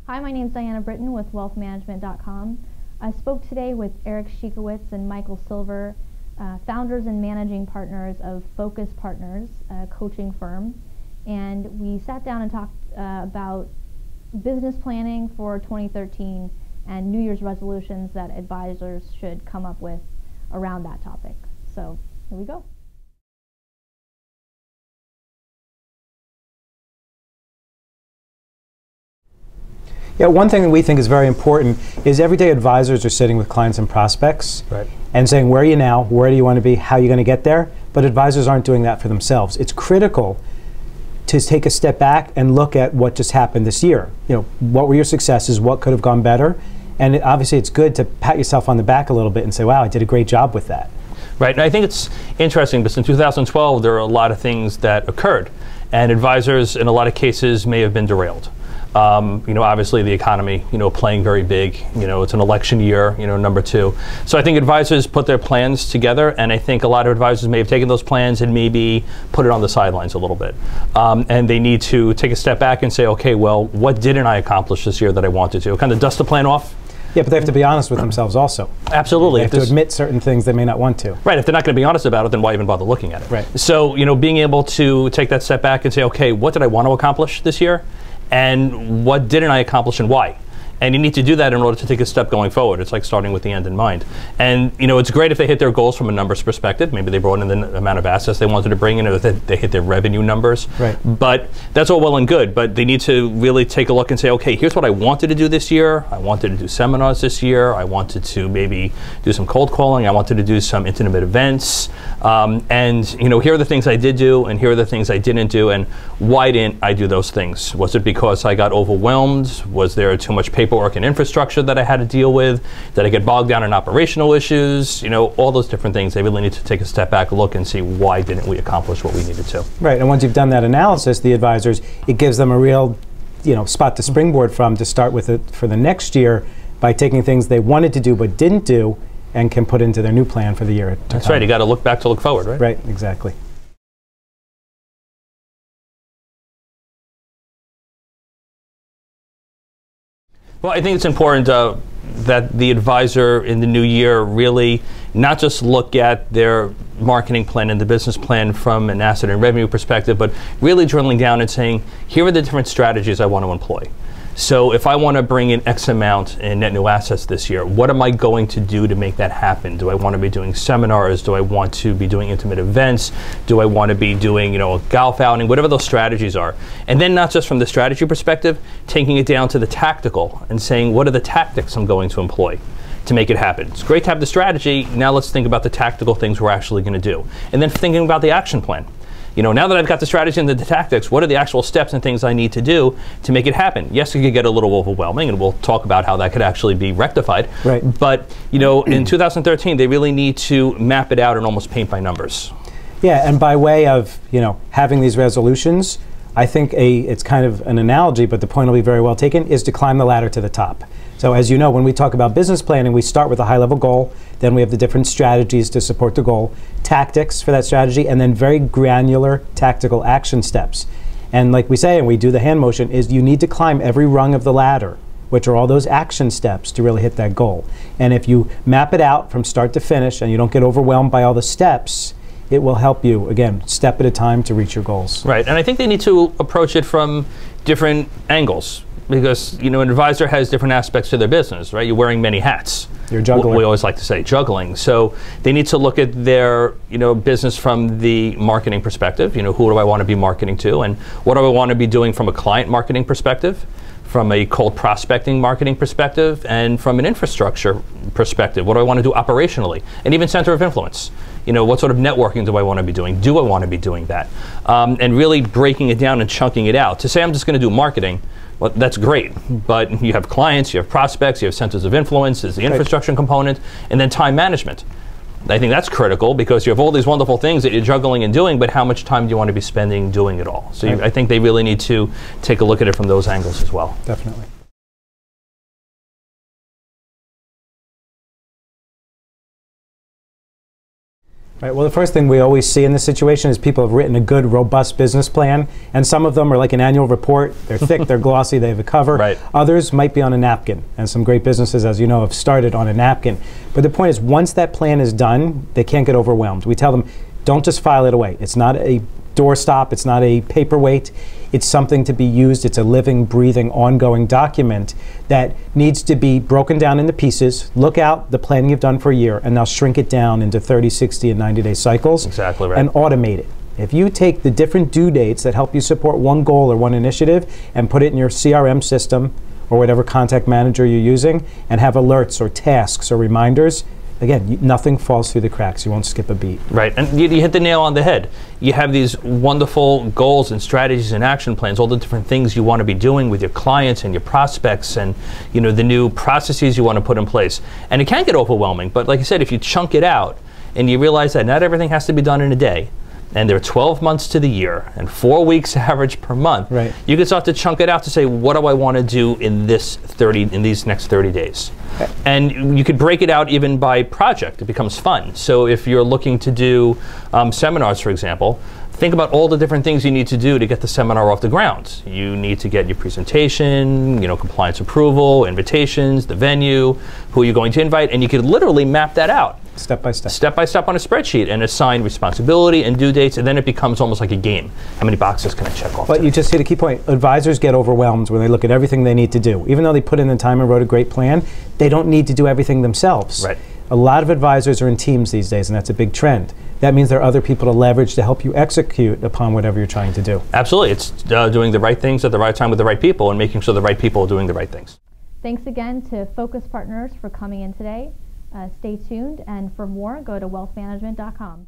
Hi, my name is Diana Britton with wealthmanagement.com. I spoke today with Eric Sheikowitz and Michael Silver, founders and managing partners of Focus Partners, a coaching firm, and we sat down and talked about business planning for 2013 and New Year's resolutions that advisors should come up with around that topic. So here we go. Yeah, one thing that we think is very important is everyday advisors are sitting with clients and prospects and saying, where are you now, where do you want to be, how are you going to get there? But advisors aren't doing that for themselves. It's critical to take a step back and look at what just happened this year. You know, what were your successes, what could have gone better? And obviously it's good to pat yourself on the back a little bit and say, wow, I did a great job with that. Right, and I think it's interesting because in 2012 there are a lot of things that occurred, and advisors in a lot of cases may have been derailed. You know, obviously the economy, playing very big. It's an election year, number two. So I think advisors put their plans together, and I think a lot of advisors may have taken those plans and maybe put it on the sidelines a little bit. And they need to take a step back and say, okay, well, what didn't I accomplish this year that I wanted to? Kind of dust the plan off. Yeah, but they have to be honest with themselves also. Absolutely. They have to admit certain things they may not want to. Right. If they're not going to be honest about it, then why even bother looking at it? Right. So, being able to take that step back and say, okay, what did I want to accomplish this year? And what didn't I accomplish and why? And you need to do that in order to take a step going forward. It's like starting with the end in mind. And it's great if they hit their goals from a numbers perspective. Maybe they brought in the amount of assets they wanted to bring in, or they hit their revenue numbers. Right. But that's all well and good. But they need to really take a look and say, okay, here's what I wanted to do this year. I wanted to do seminars this year. I wanted to maybe do some cold calling. I wanted to do some intimate events. And here are the things I did do, and here are the things I didn't do, and why didn't I do those things? Was it because I got overwhelmed? Was there too much paperwork and infrastructure that I had to deal with? Did I get bogged down in operational issues? All those different things. They really need to take a step back, look, and see why didn't we accomplish what we needed to. Right, and once you've done that analysis, the advisors, it gives them a real spot to springboard from to start with it for the next year by taking things they wanted to do but didn't do and can put into their new plan for the year to come. That's right, you got to look back to look forward, right? Right, exactly. Well, I think it's important that the advisor in the new year really not just look at their marketing plan and the business plan from an asset and revenue perspective, but really drilling down and saying, here are the different strategies I want to employ. So if I want to bring in X amount in net new assets this year, what am I going to do to make that happen? Do I want to be doing seminars? Do I want to be doing intimate events? Do I want to be doing, a golf outing? Whatever those strategies are. And then not just from the strategy perspective, taking it down to the tactical and saying, what are the tactics I'm going to employ to make it happen? It's great to have the strategy. Now let's think about the tactical things we're actually going to do. And then thinking about the action plan. Now that I've got the strategy and the tactics, what are the actual steps and things I need to do to make it happen? Yes, it could get a little overwhelming, and we'll talk about how that could actually be rectified. Right. But, in 2013, they really need to map it out and almost paint by numbers. Yeah, and by way of, having these resolutions, I think it's kind of an analogy, but the point will be very well taken, is to climb the ladder to the top. So as you know, when we talk about business planning, we start with a high-level goal, then we have the different strategies to support the goal, tactics for that strategy, and then very granular tactical action steps. And like we say, and we do the hand motion, is you need to climb every rung of the ladder, which are all those action steps to really hit that goal. And if you map it out from start to finish and you don't get overwhelmed by all the steps, it will help you, again, step at a time to reach your goals. Right, and I think they need to approach it from different angles. Because, an advisor has different aspects to their business, right? You're wearing many hats. You're a juggler. We always like to say juggling. So they need to look at their, business from the marketing perspective. Who do I want to be marketing to? And what do I want to be doing from a client marketing perspective, from a cold prospecting marketing perspective, and from an infrastructure perspective? What do I want to do operationally? And even center of influence. What sort of networking do I want to be doing? Do I want to be doing that? And really breaking it down and chunking it out. To say I'm just going to do marketing, well, that's great, but you have clients, you have prospects, you have centers of influence, there's the infrastructure component, and then time management. I think that's critical because you have all these wonderful things that you're juggling and doing, but how much time do you want to be spending doing it all? So I think they really need to take a look at it from those angles as well. Definitely. Right. Well, the first thing we always see in this situation is people have written a good, robust business plan, and some of them are like an annual report. They're thick, they're glossy, they have a cover. Right. Others might be on a napkin, and some great businesses, as you know, have started on a napkin. But the point is, once that plan is done, they can't get overwhelmed. We tell them, don't just file it away. It's not a doorstop, it's not a paperweight. It's something to be used. It's a living, breathing, ongoing document that needs to be broken down into pieces. Look out the planning you've done for a year, and now shrink it down into 30, 60, and 90-day cycles. Exactly right. And automate it. If you take the different due dates that help you support one goal or one initiative and put it in your CRM system or whatever contact manager you're using and have alerts or tasks or reminders, again, nothing falls through the cracks. You won't skip a beat. Right, and you hit the nail on the head. You have these wonderful goals and strategies and action plans, all the different things you want to be doing with your clients and your prospects, and the new processes you want to put in place. And it can get overwhelming, but like I said, if you chunk it out and you realize that not everything has to be done in a day, and there are 12 months to the year and 4 weeks average per month, right, you can start to chunk it out to say, what do I want to do in these next 30 days? Okay. And you could break it out even by project. It becomes fun. So if you're looking to do seminars, for example, think about all the different things you need to do to get the seminar off the ground. You need to get your presentation, compliance approval, invitations, the venue, who you're going to invite, and you could literally map that out. Step by step. Step by step on a spreadsheet, and assign responsibility and due dates, and then it becomes almost like a game. How many boxes can I check off? But you just hit a key point. Advisors get overwhelmed when they look at everything they need to do. Even though they put in the time and wrote a great plan, they don't need to do everything themselves. Right. A lot of advisors are in teams these days, and that's a big trend. That means there are other people to leverage to help you execute upon whatever you're trying to do. Absolutely. It's doing the right things at the right time with the right people and making sure the right people are doing the right things. Thanks again to Focus Partners for coming in today. Stay tuned, and for more, go to wealthmanagement.com.